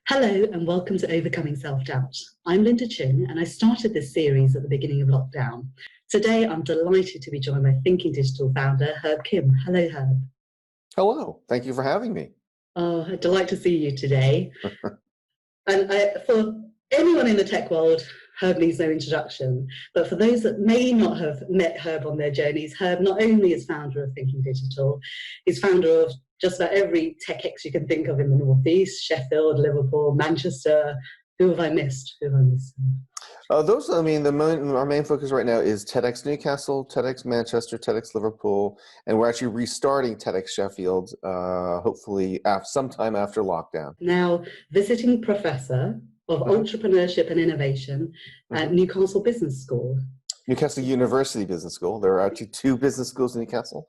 Hello and welcome to Overcoming Self-Doubt. I'm Linda Chin and I started this series at the beginning of lockdown. Today I'm delighted to be joined by Thinking Digital founder Herb Kim. Hello Herb. Hello, thank you for having me. Oh, a delight to see you today. And for anyone in the tech world, Herb needs no introduction. But for those that may not have met Herb on their journeys, Herb not only is founder of Thinking Digital, he's founder of just about every TEDx you can think of in the Northeast, Sheffield, Liverpool, Manchester. Who have I missed? Our main focus right now is TEDx Newcastle, TEDx Manchester, TEDx Liverpool, and we're actually restarting TEDx Sheffield, hopefully sometime after lockdown. Now, visiting professor of entrepreneurship and innovation at Newcastle Business School. Newcastle University Business School. There are actually two business schools in Newcastle.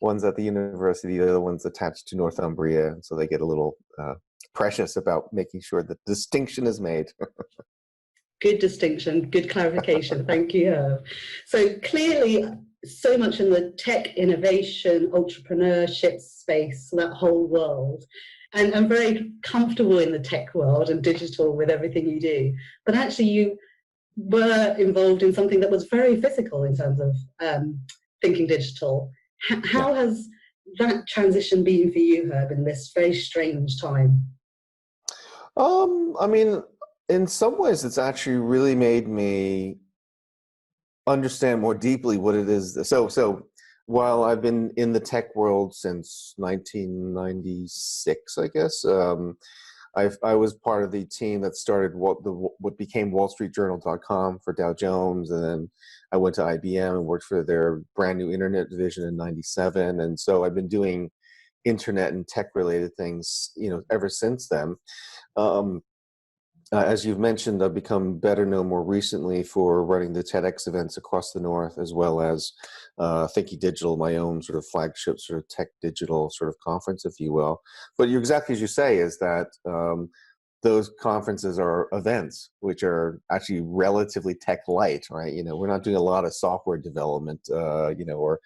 One's at the university, the other one's attached to Northumbria, so they get a little precious about making sure that distinction is made. Good distinction, good clarification. Thank you, Herb. So clearly, so much in the tech innovation, entrepreneurship space, that whole world. And I'm very comfortable in the tech world and digital with everything you do. But actually, you were involved in something that was very physical in terms of Thinking Digital. How has that transition been for you, Herb, in this very strange time? In some ways, it's actually really made me understand more deeply what it is. So while I've been in the tech world since 1996, I guess, I was part of the team that started what became WallStreetJournal.com for Dow Jones, and then I went to IBM and worked for their brand new internet division in '97. And so I've been doing internet and tech-related things, ever since then. As you've mentioned, I've become better known more recently for running the TEDx events across the North, as well as Thinking Digital, my own sort of flagship sort of tech digital sort of conference, if you will. But you're exactly as you say, is that those conferences are events which are actually relatively tech light, right? We're not doing a lot of software development, or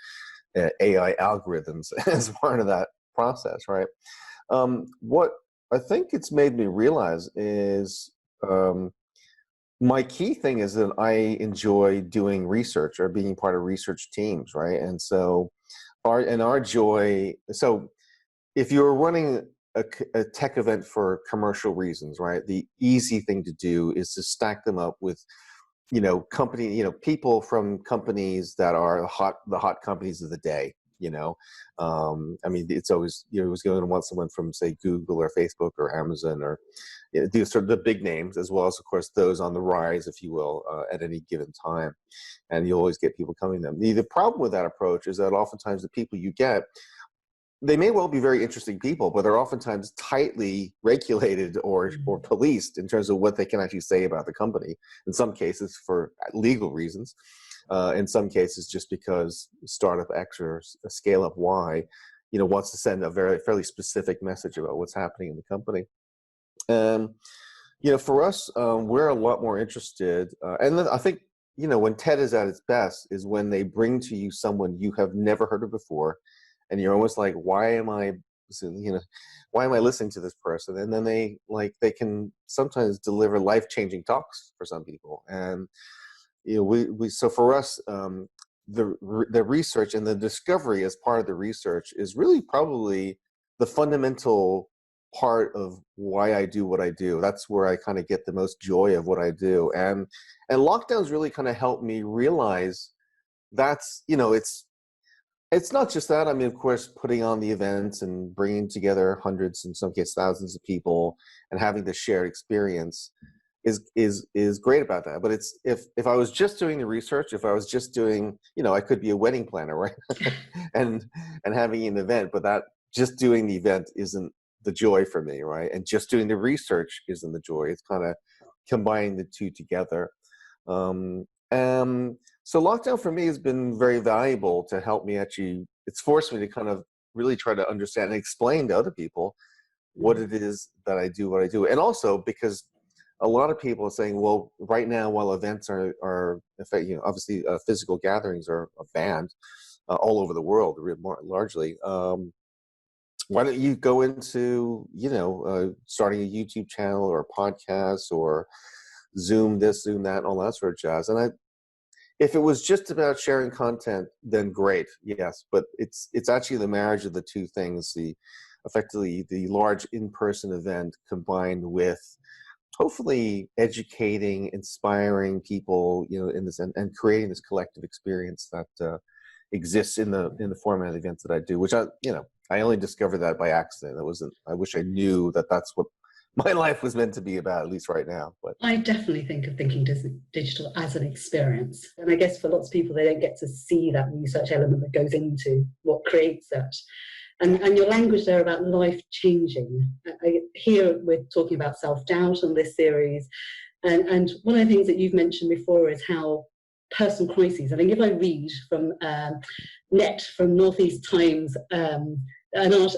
AI algorithms as part of that process, right? What I think it's made me realize is my key thing is that I enjoy doing research or being part of research teams, right? And so our joy, so if you're running a tech event for commercial reasons, right, the easy thing to do is to stack them up with people from companies that are the hot companies of the day. It's always, always going to want someone from, say, Google or Facebook or Amazon or these sort of the big names, as well as, of course, those on the rise, if you will, at any given time. And you always get people coming to them. The problem with that approach is that oftentimes the people you get, they may well be very interesting people, but they're oftentimes tightly regulated or policed in terms of what they can actually say about the company. In some cases, for legal reasons. In some cases, just because startup X or scale up Y, wants to send a fairly specific message about what's happening in the company. For us, we're a lot more interested, and I think, when TED is at its best is when they bring to you someone you have never heard of before, and you're almost like, why am I listening to this person? And then they can sometimes deliver life-changing talks for some people. And so for us, the research and the discovery as part of the research is really probably the fundamental part of why I do what I do. That's where I kind of get the most joy of what I do. And lockdowns really kind of helped me realize that's, it's not just that. Of course, putting on the events and bringing together hundreds, in some cases thousands of people and having the shared experience is great about that. But it's if I was just doing the research, if I was just doing, I could be a wedding planner, right? and having an event, but that just doing the event isn't the joy for me, right? And just doing the research isn't the joy. It's kind of combining the two together. So lockdown for me has been very valuable to help me it's forced me to kind of really try to understand and explain to other people what it is that I do, what I do. And also because a lot of people are saying, well, right now, while events are obviously physical gatherings are banned all over the world, largely. why don't you go into, starting a YouTube channel or a podcast or Zoom this, Zoom that, and all that sort of jazz. And if it was just about sharing content, then great, yes. But it's actually the marriage of the two things, effectively the large in-person event combined with hopefully educating, inspiring people, in this and creating this collective experience that exists in the format of the events that I do, which I only discovered that by accident. I wish I knew that that's what my life was meant to be about, at least right now. But I definitely think of thinking digital as an experience. And I guess for lots of people, they don't get to see that research element that goes into what creates that. And your language there about life changing. Here we're talking about self-doubt on this series. And one of the things that you've mentioned before is how personal crises. I think if I read from Net from Northeast Times, an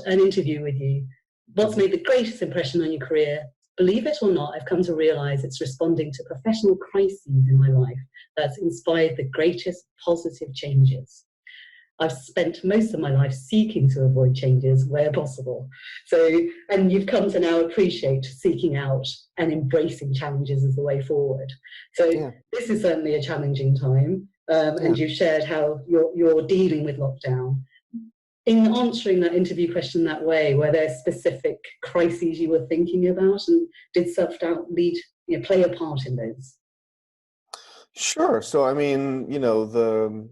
interview with you, what's made the greatest impression on your career? Believe it or not, I've come to realize it's responding to professional crises in my life that's inspired the greatest positive changes. I've spent most of my life seeking to avoid changes where possible. So, and you've come to now appreciate seeking out and embracing challenges as the way forward. So this is certainly a challenging time. And you've shared how you're dealing with lockdown. In answering that interview question that way, were there specific crises you were thinking about, and did self-doubt play a part in those? Sure. So, I mean, the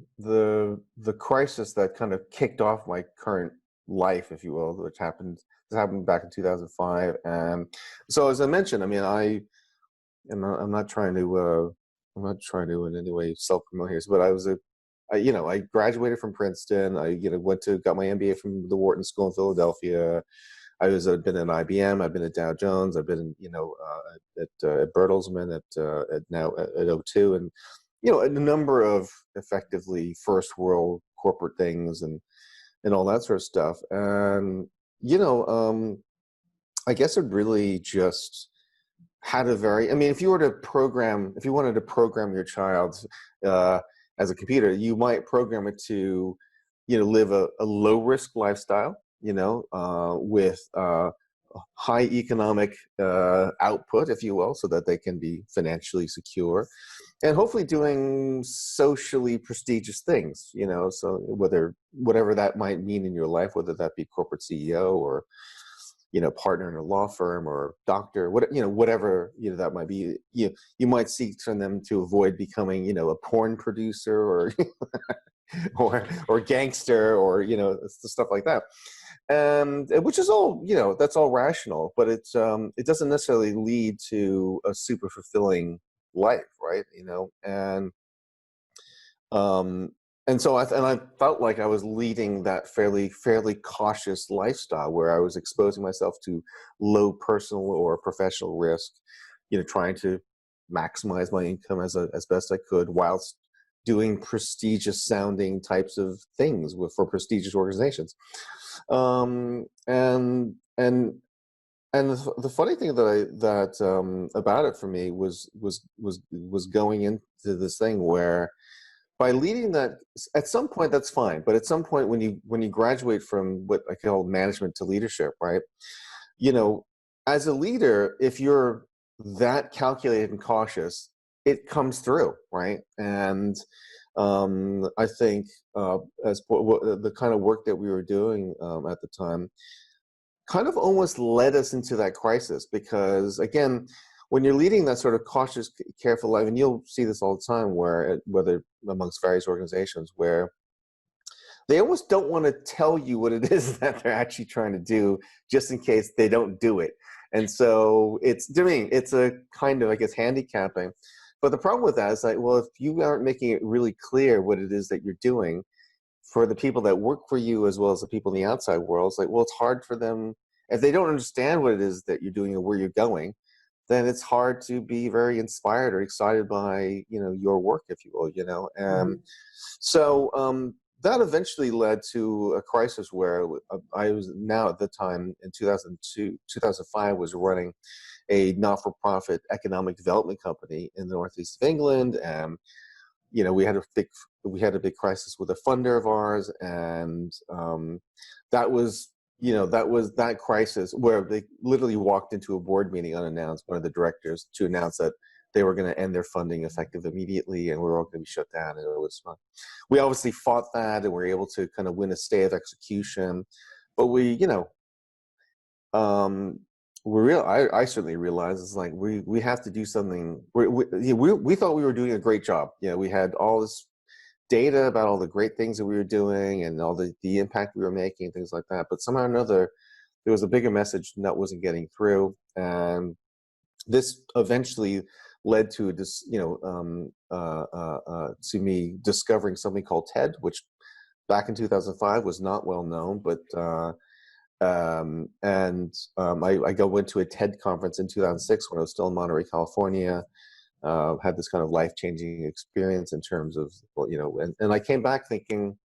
crisis that kind of kicked off my current life, if you will, which happened back in 2005. And so, as I mentioned, I mean, I'm not trying to in any way self-promote here, but I graduated from Princeton. I got my MBA from the Wharton School in Philadelphia. I've been at IBM. I've been at Dow Jones. I've been at Bertelsmann, at now at O2, and a number of effectively first world corporate things and all that sort of stuff. And I guess it really just had I mean, if you wanted to program your child as a computer, you might program it to live a low risk lifestyle, with high economic output, if you will, so that they can be financially secure, and hopefully doing socially prestigious things, so whatever that might mean in your life, whether that be corporate CEO or partner in a law firm or doctor, whatever that might be. You might seek for them to avoid becoming a porn producer or or gangster or stuff like that. And which is all, that's all rational, but it doesn't necessarily lead to a super fulfilling life, right? And so I felt like I was leading that fairly cautious lifestyle where I was exposing myself to low personal or professional risk, trying to maximize my income as best I could whilst doing prestigious sounding types of things for prestigious organizations. And the funny thing about it for me was going into this thing where by leading that, at some point that's fine, but at some point when you graduate from what I call management to leadership, right? As a leader, if you're that calculated and cautious, it comes through, right? And I think as the kind of work that we were doing at the time kind of almost led us into that crisis, because again, when you're leading that sort of cautious, careful life, and you'll see this all the time, whether amongst various organizations, where they almost don't want to tell you what it is that they're actually trying to do, just in case they don't do it. And so it's a kind of, I guess, handicapping. But the problem with that is like, well, if you aren't making it really clear what it is that you're doing for the people that work for you as well as the people in the outside world, it's like, well, it's hard for them. If they don't understand what it is that you're doing or where you're going, then it's hard to be very inspired or excited by, your work, if you will, And so that eventually led to a crisis where I was now at the time in 2005 was running a not-for-profit economic development company in the northeast of England. And, we had a big crisis with a funder of ours. And that was you know, that was that crisis where they literally walked into a board meeting unannounced, one of the directors, to announce that they were going to end their funding effective immediately and we were all going to be shut down. And it was fun. We obviously fought that and were able to kind of win a stay of execution. But we, you know, I certainly realized it's like we have to do something. We thought we were doing a great job. You know, we had all this data about all the great things that we were doing and all the impact we were making and things like that. But somehow or another, there was a bigger message that wasn't getting through. And this eventually led to this, you know, to me discovering something called TED, which back in 2005 was not well known, but I went to a TED conference in 2006 when I was still in Monterey, California. Had this kind of life-changing experience in terms of, well, you know, and I came back thinking,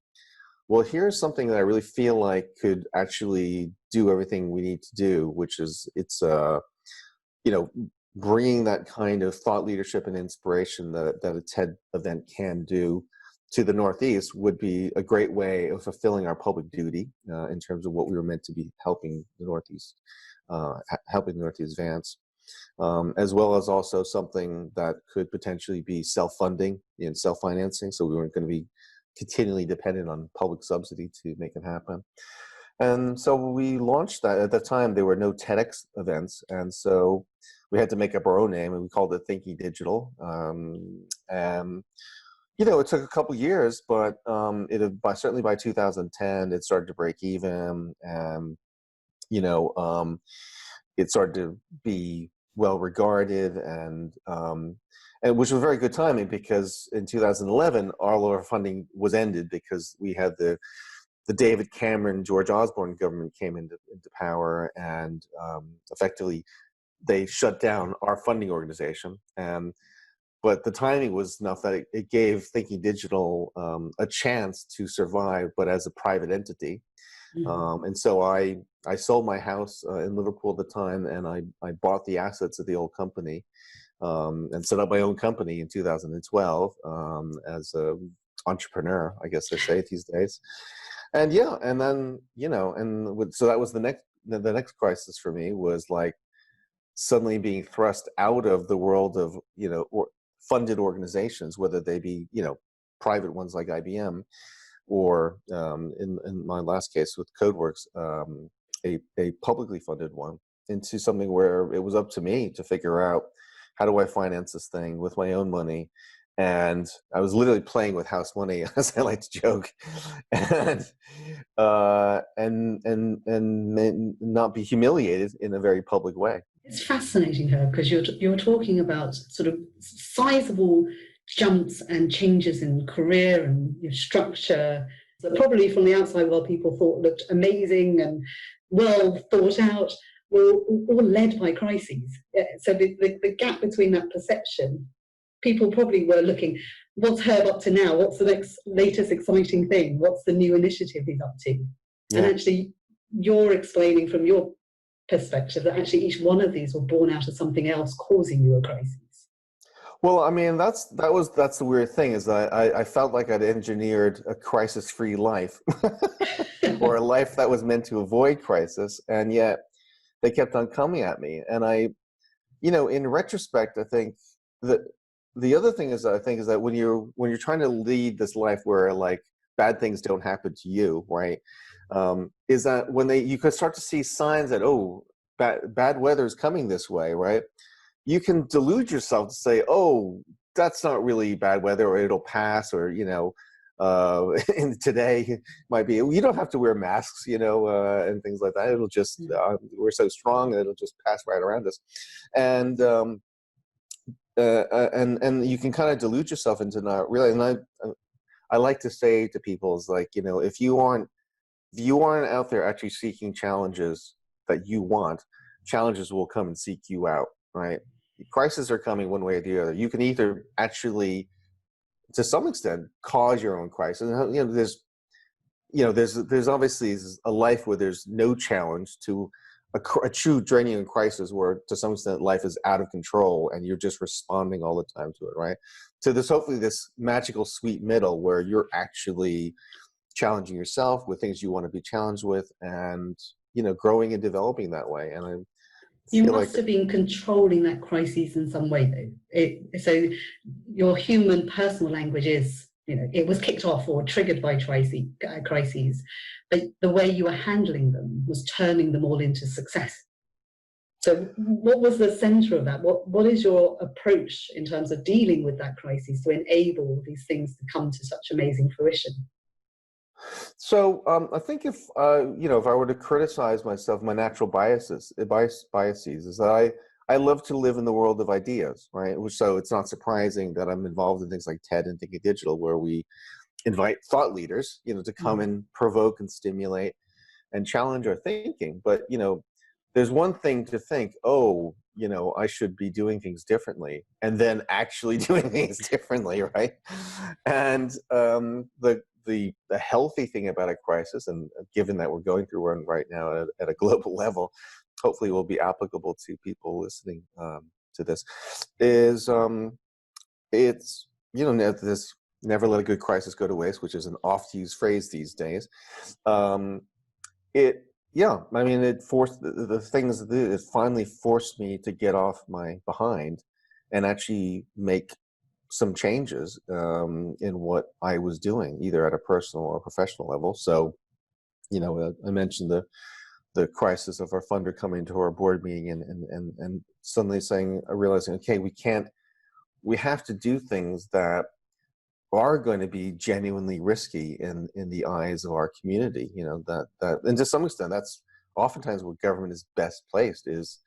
well, here's something that I really feel like could actually do everything we need to do, which is it's you know, bringing that kind of thought leadership and inspiration that a TED event can do to the Northeast would be a great way of fulfilling our public duty in terms of what we were meant to be helping the Northeast, advance. As well as also something that could potentially be self-funding and self-financing, so we weren't going to be continually dependent on public subsidy to make it happen. And so we launched that. At that time, there were no TEDx events, and so we had to make up our own name, and we called it Thinking Digital. And you know, it took a couple years, but certainly by 2010, it started to break even, and you know, it started to be well regarded, and which was very good timing because in 2011 all of our funding was ended because we had the David Cameron, George Osborne government came into power, and effectively they shut down our funding organization. But the timing was enough that it gave Thinking Digital a chance to survive, but as a private entity. And so I sold my house in Liverpool at the time, and I bought the assets of the old company and set up my own company in 2012 as an entrepreneur, I guess they say these days. And yeah, and then, you know, so that was the next crisis for me, was like suddenly being thrust out of the world of, you know, funded organizations, whether they be, you know, private ones like IBM, or in my last case with CodeWorks, a publicly funded one, into something where it was up to me to figure out, how do I finance this thing with my own money? And I was literally playing with house money, as I like to joke, and not be humiliated in a very public way. It's fascinating, Herb, because you're talking about sort of sizable jumps and changes in career and your structure that probably from the outside world people thought looked amazing and well thought out, were all led by crises. So the gap between that perception, people probably were looking, what's Herb up to now? What's the next latest exciting thing? What's the new initiative he's up to? Yeah. And actually, you're explaining from your perspective that actually each one of these were born out of something else causing you a crisis. Well, I mean, that's the weird thing, is that I felt like I'd engineered a crisis-free life, or a life that was meant to avoid crisis, and yet they kept on coming at me. And you know, in retrospect, I think that the other thing is that when you're trying to lead this life where like bad things don't happen to you, right? Is that when you could start to see signs that, oh, bad weather is coming this way, right? You can delude yourself to say, oh, that's not really bad weather, or it'll pass, or, you know, and today might be, you don't have to wear masks, you know, and things like that. It'll just, we're so strong that it'll just pass right around us. And you can kind of delude yourself into not really. And I like to say to people, is like, you know, if you aren't out there actually seeking challenges that you want, challenges will come and seek you out, right? Crises are coming one way or the other. You can either actually, to some extent, cause your own crisis. You know, there's obviously a life where there's no challenge, to a true genuine crisis where, to some extent, life is out of control and you're just responding all the time to it, right? So there's hopefully this magical sweet middle where you're actually challenging yourself with things you want to be challenged with, and growing and developing that way. And I You feel must like, have been controlling that crisis in some way, though. So your human personal language is, it was kicked off or triggered by crises, but the way you were handling them was turning them all into success. So what was the center of that? What is your approach in terms of dealing with that crisis to enable these things to come to such amazing fruition? so I think if if I were to criticize myself, my natural biases is that I love to live in the world of ideas, right? So it's not surprising that I'm involved in things like TED and Thinking Digital, where we invite thought leaders, to come and provoke and stimulate and challenge our thinking. But there's one thing to think, oh, I should be doing things differently, and then actually doing things differently, right? And the healthy thing about a crisis, and given that we're going through one right now at a global level, hopefully will be applicable to people listening to this, is it's this never let a good crisis go to waste, which is an oft-used phrase these days. It forced the things that it finally forced me to get off my behind and actually make some changes in what I was doing, either at a personal or professional level. So, I mentioned the crisis of our funder coming to our board meeting and suddenly realizing, okay, we have to do things that are going to be genuinely risky in the eyes of our community, and to some extent that's oftentimes what government is best placed, is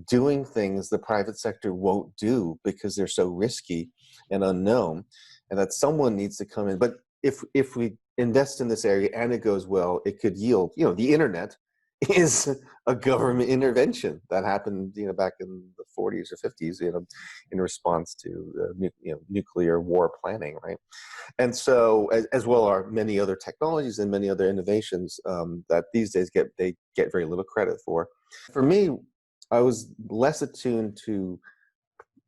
doing things the private sector won't do because they're so risky and unknown, and that someone needs to come in. But if we invest in this area and it goes well, it could yield, the internet is a government intervention that happened, back in the 40s or 50s, in response to nuclear war planning, right? And so, as well are many other technologies and many other innovations that these days they get very little credit for. For me, I was less attuned to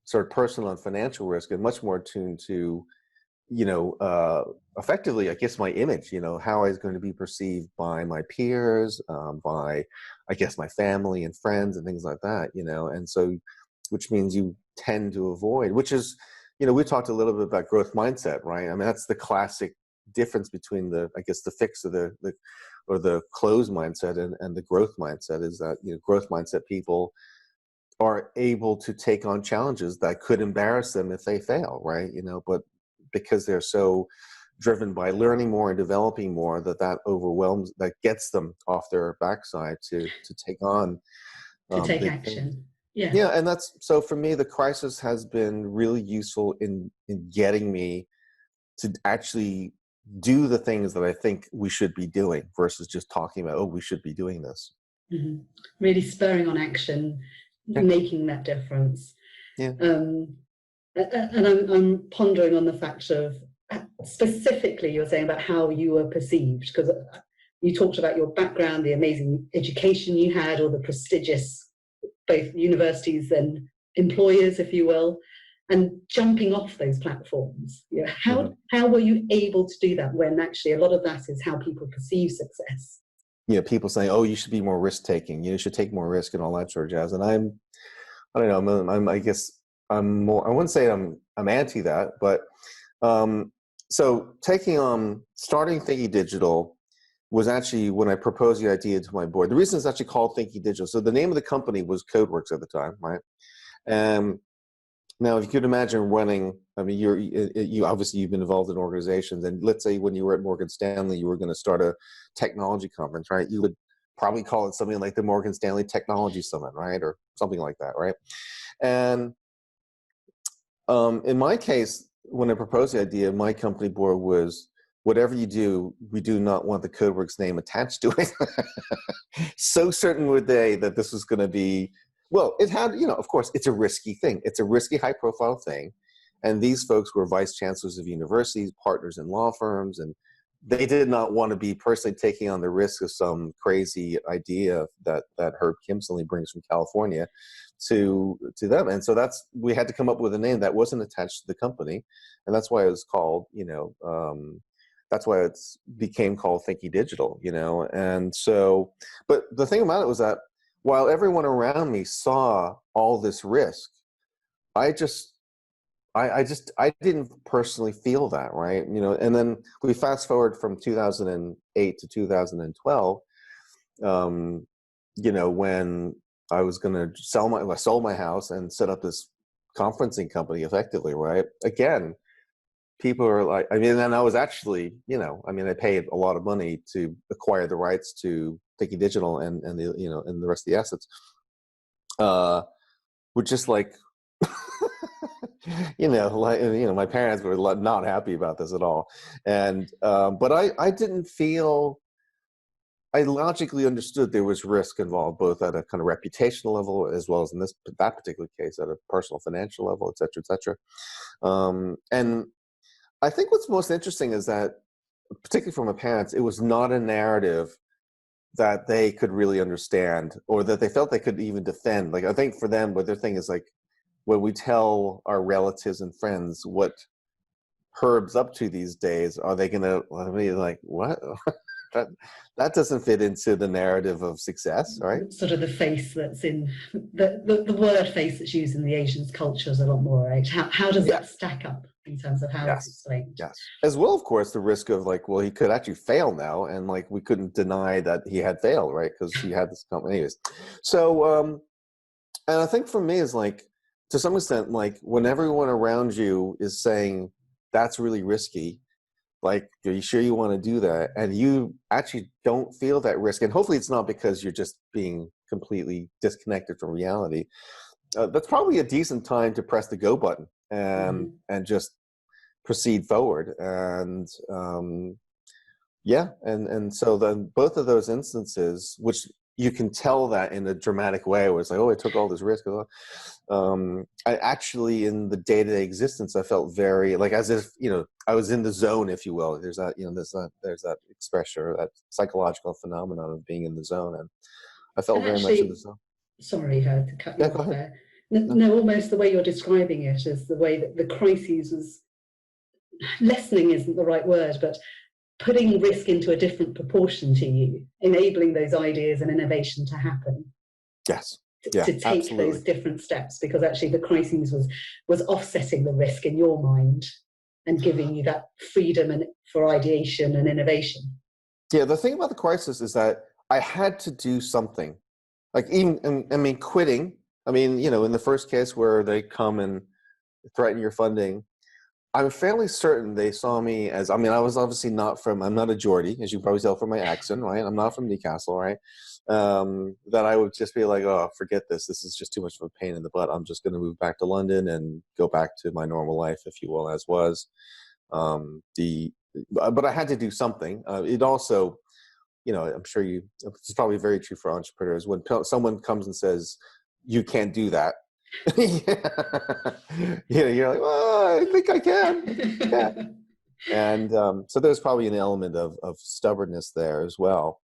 sort of personal and financial risk, and much more attuned to effectively, I guess, my image, how I was going to be perceived by my peers, by, I guess, my family and friends and things like that, and so, which means you tend to avoid, which is, we talked a little bit about growth mindset, right? I mean, that's the classic difference between the fixed or the closed mindset and the growth mindset, is that, growth mindset people are able to take on challenges that could embarrass them if they fail, right? But because they're so driven by learning more and developing more, that overwhelms, that gets them off their backside to take on to take big action. things. Yeah. Yeah, and that's, so for me, the crisis has been really useful in getting me to actually do the things that I think we should be doing, versus just talking about, oh, we should be doing this. Mm-hmm. Really spurring on action, making that difference. Yeah. And I'm pondering on the fact of, specifically, you're saying about how you were perceived, because you talked about your background, the amazing education you had, or the prestigious both universities and employers, if you will, and jumping off those platforms. How were you able to do that when actually a lot of that is how people perceive success? People saying, oh, you should be more risk taking, you should take more risk and all that sort of jazz. And I don't know, I guess I'm more, I wouldn't say I'm anti that, but so starting Thinking Digital was actually when I proposed the idea to my board. The reason it's actually called Thinking Digital, so the name of the company was CodeWorks at the time, right? And now, if you could imagine running, I mean, you obviously, you've been involved in organizations, and let's say when you were at Morgan Stanley, you were going to start a technology conference, right? You would probably call it something like the Morgan Stanley Technology Summit, right? Or something like that, right? And in my case, when I proposed the idea, my company board was, whatever you do, we do not want the CodeWorks name attached to it. So certain were they that this was going to be, well, it had, of course, it's a risky thing. It's a risky, high-profile thing. And these folks were vice chancellors of universities, partners in law firms, and they did not want to be personally taking on the risk of some crazy idea that Herb Kimsley brings from California to them. And so we had to come up with a name that wasn't attached to the company. And that's why it was called, that's why it's became called Thinking Digital, you know. And so, but the thing about it was that while everyone around me saw all this risk, I didn't personally feel that, right? You know, and then we fast forward from 2008 to 2012, you know, when I was going to I sold my house and set up this conferencing company effectively, right? Again, people are like, I mean, and I was actually, you know, I mean, I paid a lot of money to acquire the rights to Thinking Digital and the, you know, and the rest of the assets. We're just like, you know, my parents were not happy about this at all. And, but I didn't feel, I logically understood there was risk involved, both at a kind of reputational level, as well as in that particular case, at a personal financial level, et cetera, et cetera. And I think what's most interesting is that, particularly for my parents, it was not a narrative that they could really understand, or that they felt they could even defend. Like, I think for them, what their thing is like, when we tell our relatives and friends what Herb's up to these days, are they gonna be like, what? that doesn't fit into the narrative of success, right? Sort of the face that's in the word face that's used in the Asian cultures a lot more, right? How does that stack up in terms of how it's explained? Yes. As well, of course, the risk of like, well, he could actually fail now, and like we couldn't deny that he had failed, right? Because he had this company, anyways. So, and I think for me is like, to some extent, like when everyone around you is saying that's really risky, like, are you sure you want to do that? And you actually don't feel that risk. And hopefully it's not because you're just being completely disconnected from reality. That's probably a decent time to press the go button and just proceed forward. And and so then both of those instances, which you can tell that in a dramatic way, where it's like, oh, I took all this risk. I actually, in the day-to-day existence, I felt very like as if, you know, I was in the zone, if you will. There's that, you know, there's that expression, or that psychological phenomenon of being in the zone, and I felt very much in the zone. Sorry, to cut you off there. No, almost the way you're describing it is the way that the crises was, lessening isn't the right word, but putting risk into a different proportion to you, enabling those ideas and innovation to happen. Yes. To take those different steps, because actually the crises was offsetting the risk in your mind and giving you that freedom and for ideation and innovation. Yeah, the thing about the crisis is that I had to do something. Like, even, I mean, quitting. I mean, you know, in the first case where they come and threaten your funding, I'm fairly certain they saw me as, I mean, I was obviously I'm not a Geordie, as you probably tell from my accent, right? I'm not from Newcastle, right? That I would just be like, oh, forget this. This is just too much of a pain in the butt. I'm just going to move back to London and go back to my normal life, if you will, as was. But I had to do something. It also, you know, I'm sure it's probably very true for entrepreneurs. When someone comes and says, you can't do that, yeah, you're like, well, I think I can. Yeah. And so there's probably an element of stubbornness there as well.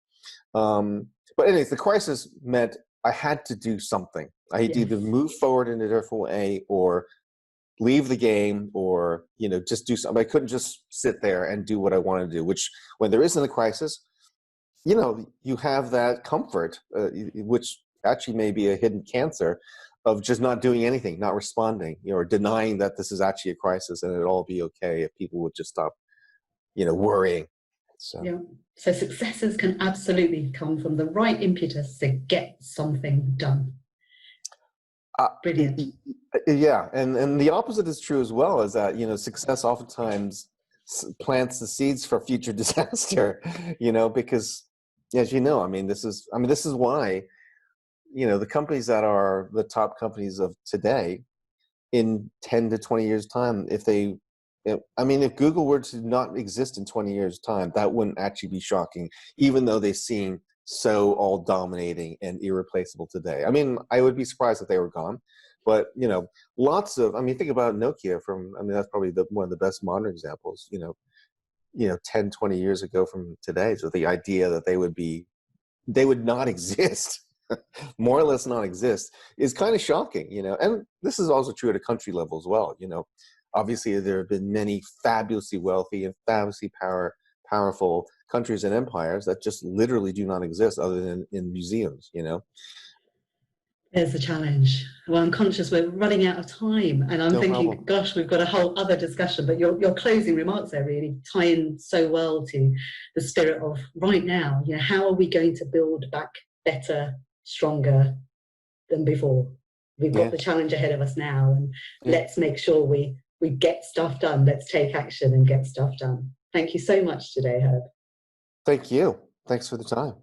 But anyways, the crisis meant I had to do something. I had to either move forward in a different way, or leave the game, or, you know, just do something. I couldn't just sit there and do what I wanted to do, which, when there isn't a crisis, you know, you have that comfort, which actually may be a hidden cancer, of just not doing anything, not responding, you know, or denying that this is actually a crisis, and it'll all be okay if people would just stop, you know, worrying. So successes can absolutely come from the right impetus to get something done. Brilliant. Yeah, and the opposite is true as well, is that, you know, success oftentimes plants the seeds for future disaster, you know, because, as you know, I mean, this is why, you know, the companies that are the top companies of today, in 10 to 20 years time, if Google were to not exist in 20 years time, that wouldn't actually be shocking, even though they seem so all dominating and irreplaceable today. I mean, I would be surprised if they were gone, but, you know, think about Nokia that's probably one of the best modern examples, you know, 10, 20 years ago from today. So the idea that they would not exist, more or less not exist, is kind of shocking, you know. And this is also true at a country level as well, you know. Obviously, there have been many fabulously wealthy and fabulously powerful countries and empires that just literally do not exist other than in museums, you know? There's the challenge. Well, I'm conscious we're running out of time, and I'm No thinking, problem. gosh, we've got a whole other discussion, but your closing remarks there really tie in so well to the spirit of right now. You know, how are we going to build back better, stronger than before? We've got Yeah. the challenge ahead of us now, and Yeah. let's make sure we get stuff done. Let's take action and get stuff done. Thank you so much today, Herb. Thank you. Thanks for the time.